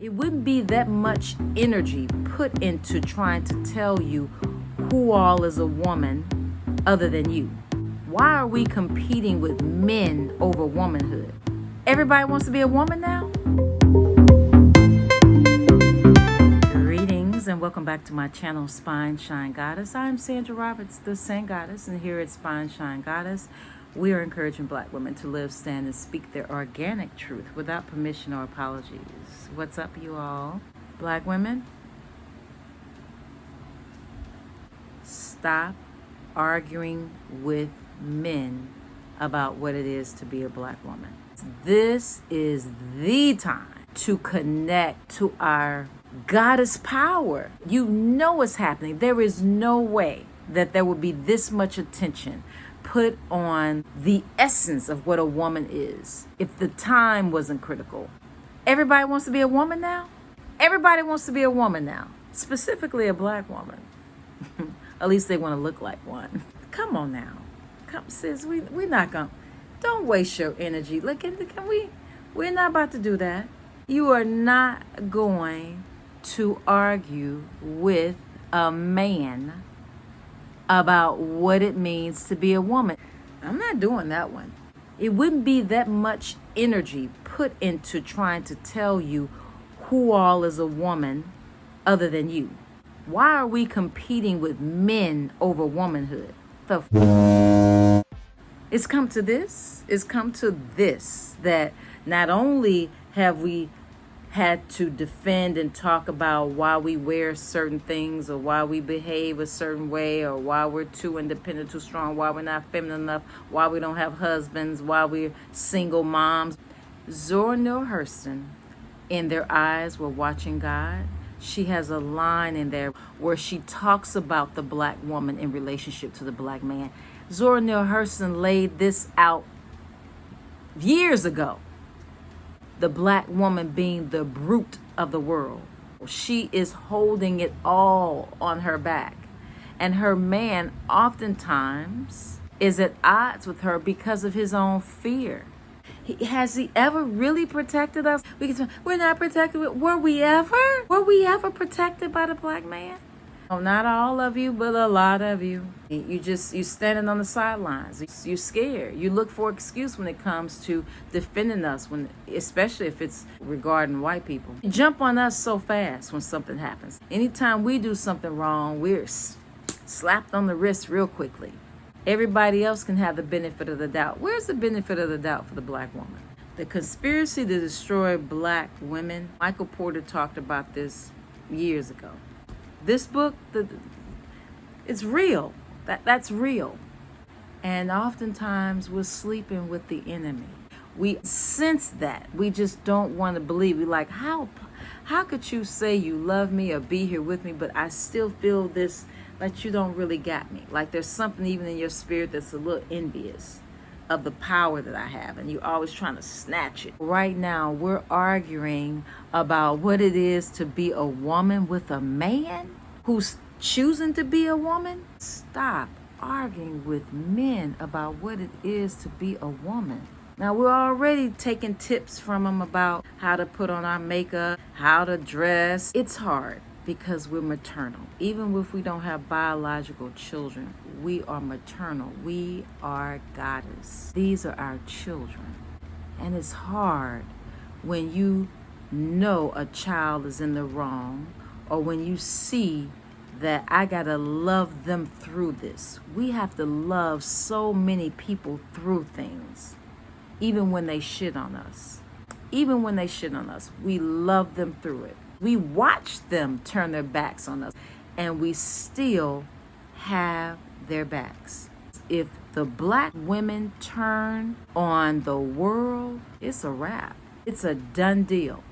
It wouldn't be that much energy put into trying to tell you who all is a woman other than you. Why are we competing with men over womanhood? Everybody wants to be a woman now? Greetings and welcome back to my channel, Spine Shine Goddess. I'm Sandra Roberts, the Sand Goddess, and here at Spine Shine Goddess, we are encouraging Black women to live, stand, and speak their organic truth without permission or apologies. What's up, you all? Black women, stop arguing with men about what it is to be a Black woman. This is the time to connect to our goddess power. You know what's happening. There is no way that there would be this much attention put on the essence of what a woman is if the time wasn't critical. Everybody wants to be a woman now? Everybody wants to be a woman now, specifically a Black woman. At least they want to look like one. Come on now. Come, sis, we're not going to. Don't waste your energy. We're not about to do that. You are not going to argue with a man about what it means to be a woman. I'm not doing that one. It wouldn't be that much energy put into trying to tell you who all is a woman other than you. Why are we competing with men over womanhood? It's come to this. It's come to this, that not only have we had to defend and talk about why we wear certain things or why we behave a certain way or why we're too independent, too strong, why we're not feminine enough, why we don't have husbands, why we're single moms. Zora Neale Hurston, in Their Eyes Were Watching God, she has a line in there where she talks about the Black woman in relationship to the Black man. Zora Neale Hurston laid this out years ago. The Black woman being the brute of the world. She is holding it all on her back. And her man oftentimes is at odds with her because of his own fear. Has he ever really protected us? We're not protected. Were we ever? Were we ever protected by the Black man? Oh, not all of you, but a lot of you. You standing on the sidelines. You're scared. You look for excuse when it comes to defending us, especially if it's regarding white people. You jump on us so fast when something happens. Anytime we do something wrong, we're slapped on the wrist real quickly. Everybody else can have the benefit of the doubt. Where's the benefit of the doubt for the Black woman? The conspiracy to destroy Black women. Michael Porter talked about this years ago. This book, it's real. That's real. And oftentimes we're sleeping with the enemy. We sense that. We just don't want to believe. We're like, how could you say you love me or be here with me, but I still feel this, that you don't really got me. Like there's something even in your spirit that's a little envious of the power that I have, and you're always trying to snatch it. Right now, we're arguing about what it is to be a woman with a man who's choosing to be a woman. Stop arguing with men about what it is to be a woman. Now, we're already taking tips from them about how to put on our makeup, how to dress. It's hard because we're maternal. Even if we don't have biological children, we are maternal. We are goddess. These are our children. And it's hard when you know a child is in the wrong, or when you see that I gotta love them through this. We have to love so many people through things, even when they shit on us. Even when they shit on us, we love them through it. We watch them turn their backs on us, and we still have their backs. If the Black women turn on the world, it's a wrap. It's a done deal.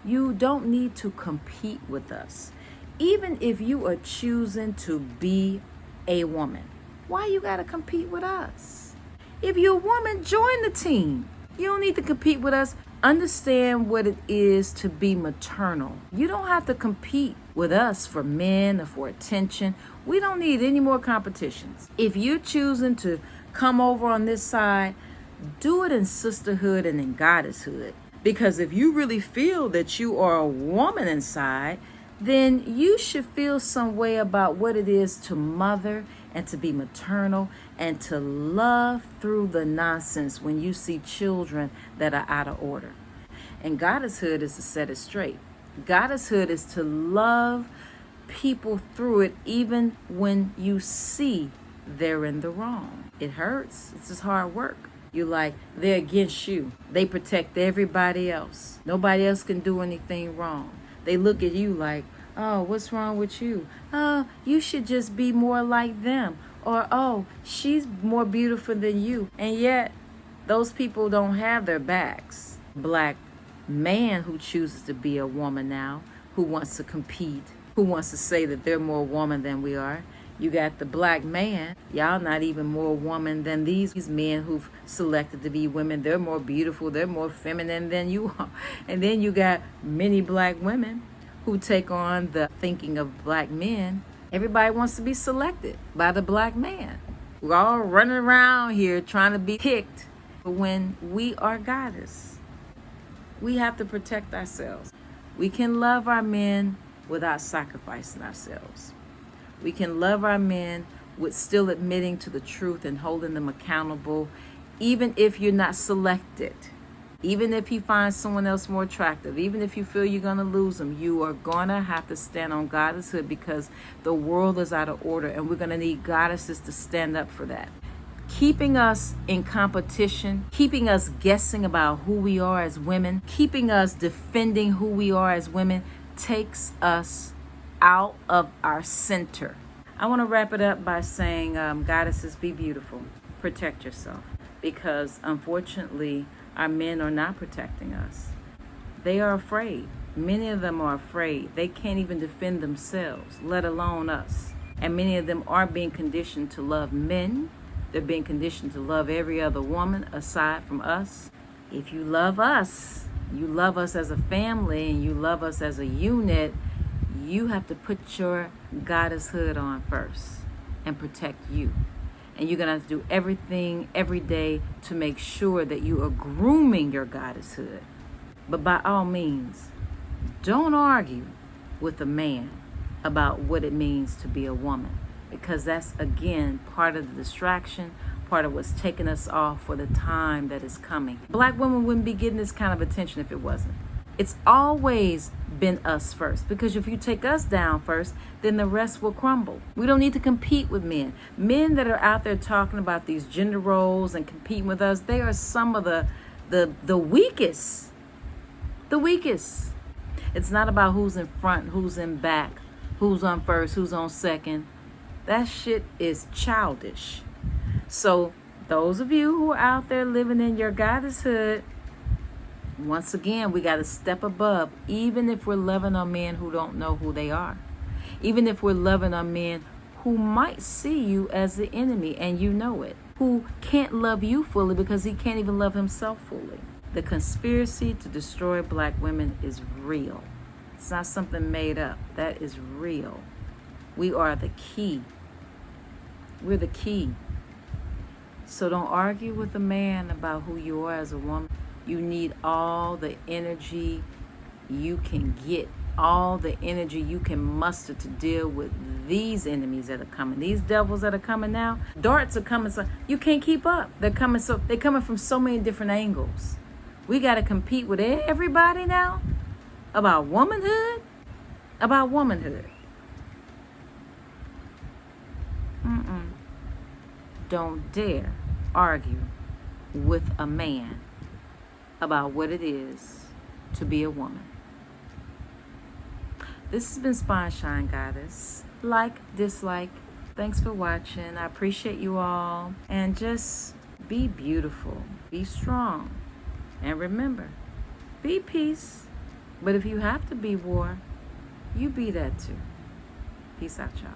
You don't need to compete with us. Even if you are choosing to be a woman, why you gotta compete with us? If you're a woman, join the team. You don't need to compete with us. Understand what it is to be maternal. You don't have to compete with us for men or for attention. We don't need any more competitions. If you're choosing to come over on this side, do it in sisterhood and in goddesshood. Because if you really feel that you are a woman inside, then you should feel some way about what it is to mother and to be maternal and to love through the nonsense when you see children that are out of order. And goddesshood is to set it straight. Goddesshood is to love people through it even when you see they're in the wrong. It hurts. It's just hard work. You like, they're against you. They protect everybody else. Nobody else can do anything wrong. They look at you like, oh, what's wrong with you? Oh, you should just be more like them. Or, oh, she's more beautiful than you. And yet, those people don't have their backs. Black man who chooses to be a woman now, who wants to compete, who wants to say that they're more woman than we are. You got the black man. Y'all not even more woman than these men who've selected to be women. They're more beautiful. They're more feminine than you are. And then you got many black women who take on the thinking of black men. Everybody wants to be selected by the black man. We're all running around here trying to be picked. But when we are goddess, we have to protect ourselves. We can love our men without sacrificing ourselves. We can love our men with still admitting to the truth and holding them accountable, even if you're not selected. Even if he finds someone else more attractive, even if you feel you're going to lose them, you are going to have to stand on goddesshood because the world is out of order and we're going to need goddesses to stand up for that. Keeping us in competition, keeping us guessing about who we are as women, keeping us defending who we are as women takes us out of our center. I want to wrap it up by saying, goddesses, be beautiful. Protect yourself. Because unfortunately, our men are not protecting us. They are afraid. Many of them are afraid. They can't even defend themselves, let alone us. And many of them are being conditioned to love men. They're being conditioned to love every other woman aside from us. If you love us as a family, and you love us as a unit, you have to put your goddesshood on first and protect you. And you're going to have to do everything every day to make sure that you are grooming your goddesshood. But by all means, don't argue with a man about what it means to be a woman. Because that's, again, part of the distraction, part of what's taking us off for the time that is coming. Black women wouldn't be getting this kind of attention if it wasn't. It's always been us first, because if you take us down first, then the rest will crumble. We don't need to compete with men. Men that are out there talking about these gender roles and competing with us, they are some of the weakest. The weakest. It's not about who's in front, who's in back, who's on first, who's on second. That shit is childish. So those of you who are out there living in your goddesshood, once again, we got to step above, even if we're loving on men who don't know who they are. Even if we're loving on men who might see you as the enemy and you know it. Who can't love you fully because he can't even love himself fully. The conspiracy to destroy black women is real. It's not something made up. That is real. We are the key. We're the key. So don't argue with a man about who you are as a woman. You need all the energy you can get, all the energy you can muster to deal with these enemies that are coming, these devils that are coming now. Darts are coming, so you can't keep up. They're coming from so many different angles. We got to compete with everybody now about womanhood. Don't dare argue with a man about what it is to be a woman. This has been Spine Shine Goddess. Like, dislike. Thanks for watching. I appreciate you all. And just be beautiful. Be strong. And remember, be peace. But if you have to be war, you be that too. Peace out, y'all.